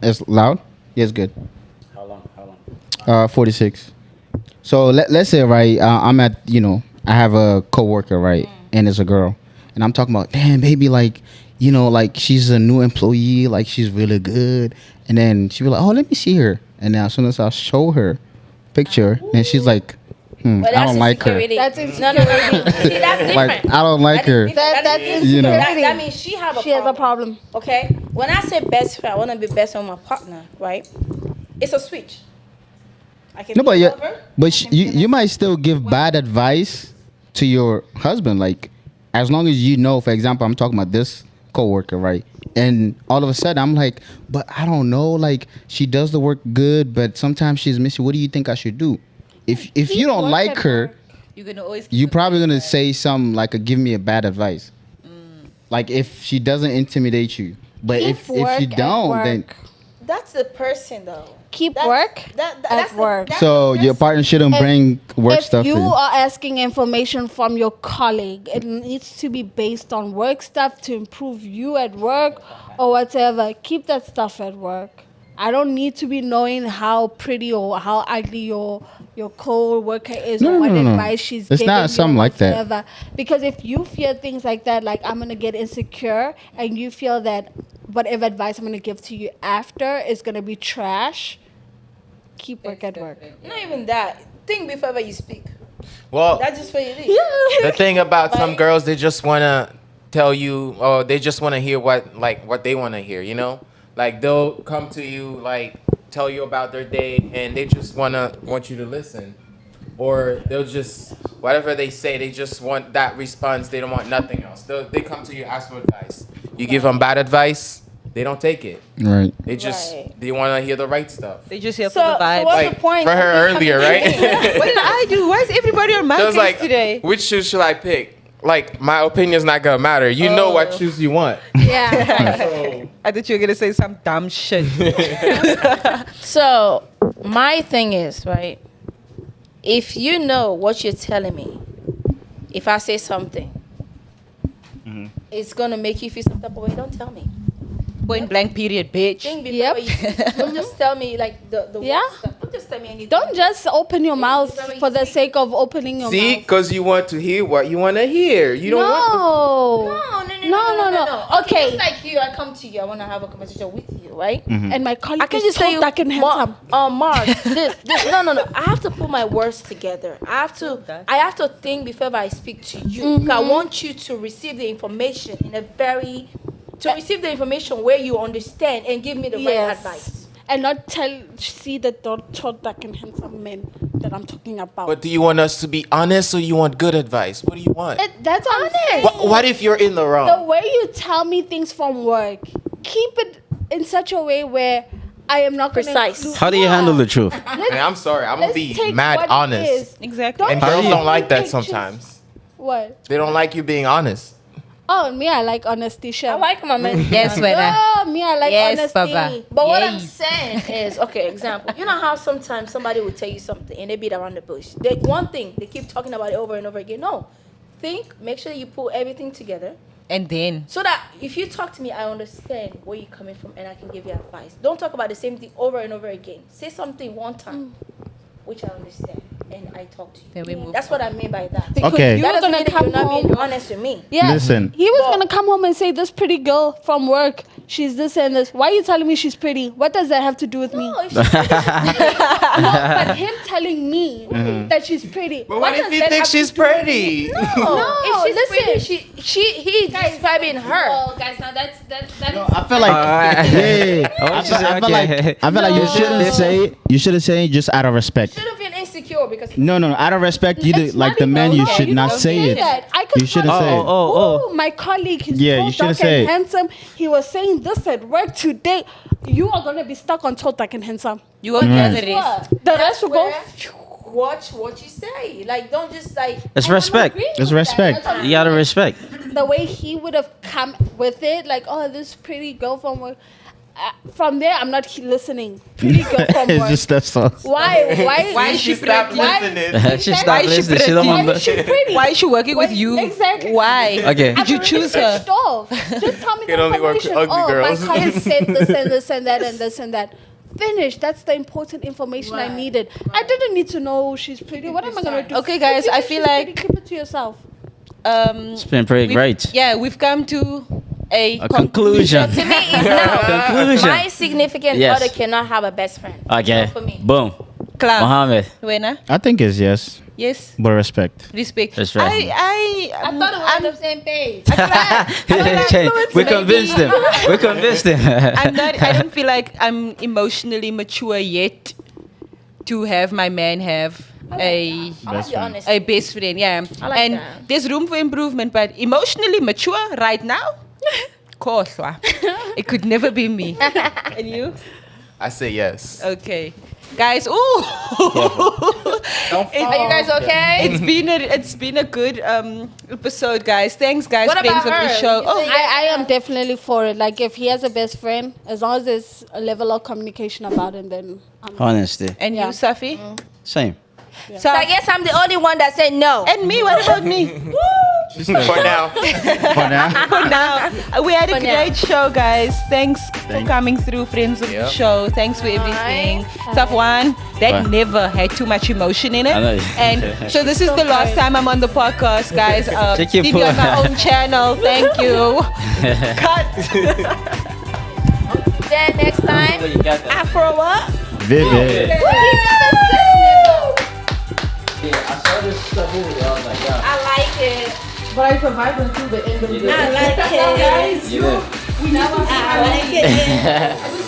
it's loud. Yeah, it's good. how long? 46. So let's say, right, I'm at, I have a coworker, right, and it's a girl, and I'm talking about, damn, baby, like, like she's a new employee, like she's really good, and then she be like, oh, let me see her, and then as soon as I show her picture, and she's like, But I don't like her. insecurity. That's No. See, that's different. Like, I don't like her. That's You know. insecurity. That means she have a She has a problem. Okay? When I say best friend, I want to be best friend with my partner, right? It's a switch. I can No, but be yeah, over. but you might still give bad advice to your husband, like as long as you know. For example, I'm talking about this coworker, right? And all of a sudden, I'm like, but I don't know, like she does the work good, but sometimes she's missing. What do you think I should do? If you don't work like at her, work. You're gonna always. you're probably gonna say something like, give me a bad advice. Like if she doesn't intimidate you, but Keep if she work at don't, then work. That's the person, though. Keep That's- work that's at work. so your partner shouldn't If- bring work if stuff to you you. are asking information from your colleague, it needs to be based on work stuff to improve you at work or whatever. Keep that stuff at work. I don't need to be knowing how pretty or how ugly your your co-worker is No, or no, what no, no. advice she's It's giving not you something or like that. whatever. Because if you fear things like that, like I'm gonna get insecure, and you feel that whatever advice I'm gonna give to you after is gonna be trash, keep work at work. Not even that. Think before you speak. Well, That's just what it is. the thing about some Like- girls, they just wanna tell you, or they just wanna hear what they wanna hear. You know, like they'll come to you, like tell you about their day, and they just want you to listen, or they'll just whatever they say, they just want that response. They don't want nothing else. They come to you, ask for advice. You give them bad advice, they don't take it. Right. They just Right. they want to hear the right stuff. They just here So, for the vibes. what's Like the point? for her earlier, right? What did I do? Why is everybody on my She case was like, today? which shoes should I pick? Like, my opinion's not gonna matter. You know what shoes you want. Yeah. So, I thought you were gonna say some dumb shit. So my thing is, right, if you know what you're telling me, if I say something, it's gonna make you feel some type of way, don't tell me. Point blank period, bitch. Think before Yep. you don't just tell me like the Yeah. worst stuff. Don't just tell me anything. Don't just open your mouth for the sake of opening your see, mouth. because you want to hear what you want to hear. You don't want No. Okay. Just like you, I come to you. I want to have a conversation with you, right? And my colleague I can is just tell you, tall, dark, and handsome. Mark, this. No. I have to put my words together. I have to think before I speak to you. I want you to receive the information receive the information where you understand and give me the right advice. And not see the tall, dark, and handsome men that I'm talking about. But do you want us to be honest or you want good advice? What do you want? That's honest. What if you're in the The wrong? way you tell me things from work, keep it in such a way where I am not gonna Precise. include- How do you Yeah. handle the truth? Man, I'm sorry. I'm gonna Let's be take mad what it honest. is. Exactly. And Don't girls take don't like that pictures. sometimes. What? They don't like you being honest. Oh, me, I like honesty. Sure. I like my men. Yes, Wena. Oh, me, I like Yes, honesty. Baba. But what I'm Yay. saying is, okay, example. You know how sometimes somebody will tell you something and they beat around the bush. One thing, they keep talking about it over and over again. No. Make sure you pull everything together And then so that if you talk to me, I understand where you're coming from and I can give you advice. Don't talk about the same thing over and over again. Say something one time, which I understand, and I talk to you. Then we move That's what I mean by that. Because Okay. you That were doesn't gonna mean that come you're not home. being honest with me. Yeah. Listen. He was But- gonna come home and say, "This pretty girl from work, she's this and this. Why are you telling me she's pretty? What does that have to do with me?" No, if she's No, but him telling me that she's pretty. But what if does he that thinks have to she's do with pretty? No, if she's listen. pretty, he's describing her. Oh, guys, now that I feel like Oh, I she's feel like you shouldn't say it. You shouldn't say it just out of respect. Should have been insecure because No, out of respect, It's like not the even- man, you no, should you not don't say it. that. I could You shouldn't tell- say it. Oh, my colleague, he's Yeah, tall, you shouldn't dark, say and it. handsome. He was saying this at work today. You are gonna be stuck on tall, dark, and handsome. you will hear the rest. what? The rest will go. where- watch what you say. Like, don't just like. It's And I'm respect. agreeing It's with that. respect. That's what I'm You gotta respect. the way he would have come with it, like, oh, this pretty girl from work. From there, I'm not listening. Pretty girl from It's work. just that stuff. Why? Why is she Stop pretty? listening. She Why stopped is she listening. She don't Why want is she to. pretty? Why is she working with Why- you? Exactly. Why? Okay. Did you I've choose already her? switched off. Just tell me the It only works with information. ugly girls. My colleague said this and this and that and this and that. Finish. That's the important information I Right. needed. I didn't need to know she's pretty. What am I gonna do? Okay, guys, If you I think feel she's like- pretty, keep it to yourself. It's been pretty We've- great. Yeah, we've come to a Conclusion. To me, it's now. Conclusion. My significant Yes. other cannot have a best friend. Okay. Not for me. Boom. Clap. Mohammed. Wena? I think it's yes, Yes. but respect. Respect. Respect. I thought it was on the same page. We convinced him. We convinced him. I don't feel like I'm emotionally mature yet to have my man have I like your honesty. a best friend. Yeah. I like and that. there's room for improvement, but emotionally mature right now, course, it could never be me. And you? I say yes. Okay. Guys, ooh. Are you guys okay? It's been a good episode, guys. Thanks, guys, What friends about of the her? show. You Oh, think- I am definitely for it. Like, if he has a best friend, as long as there's a level of communication about it, then I'm Honesty. and Yeah. you, Safi? Same. So, So I guess I'm the only one that said no. and me, what about me? For now. For now. For now, we had a For now. great show, guys. Thanks for coming through, friends of the Yep. show. Thanks for everything. Hi. Safwan, that Bye. never had too much emotion in it. I know. And so this is the last time I'm on the podcast, guys. Check your See me on my phone. own channel. Thank you. Cut. Then next time, You got that. Afro what? Vivid. I saw this stuff movie. I was like, yeah. I like it. But I survived until the end of You the did. I like it. You did. We never I like it. we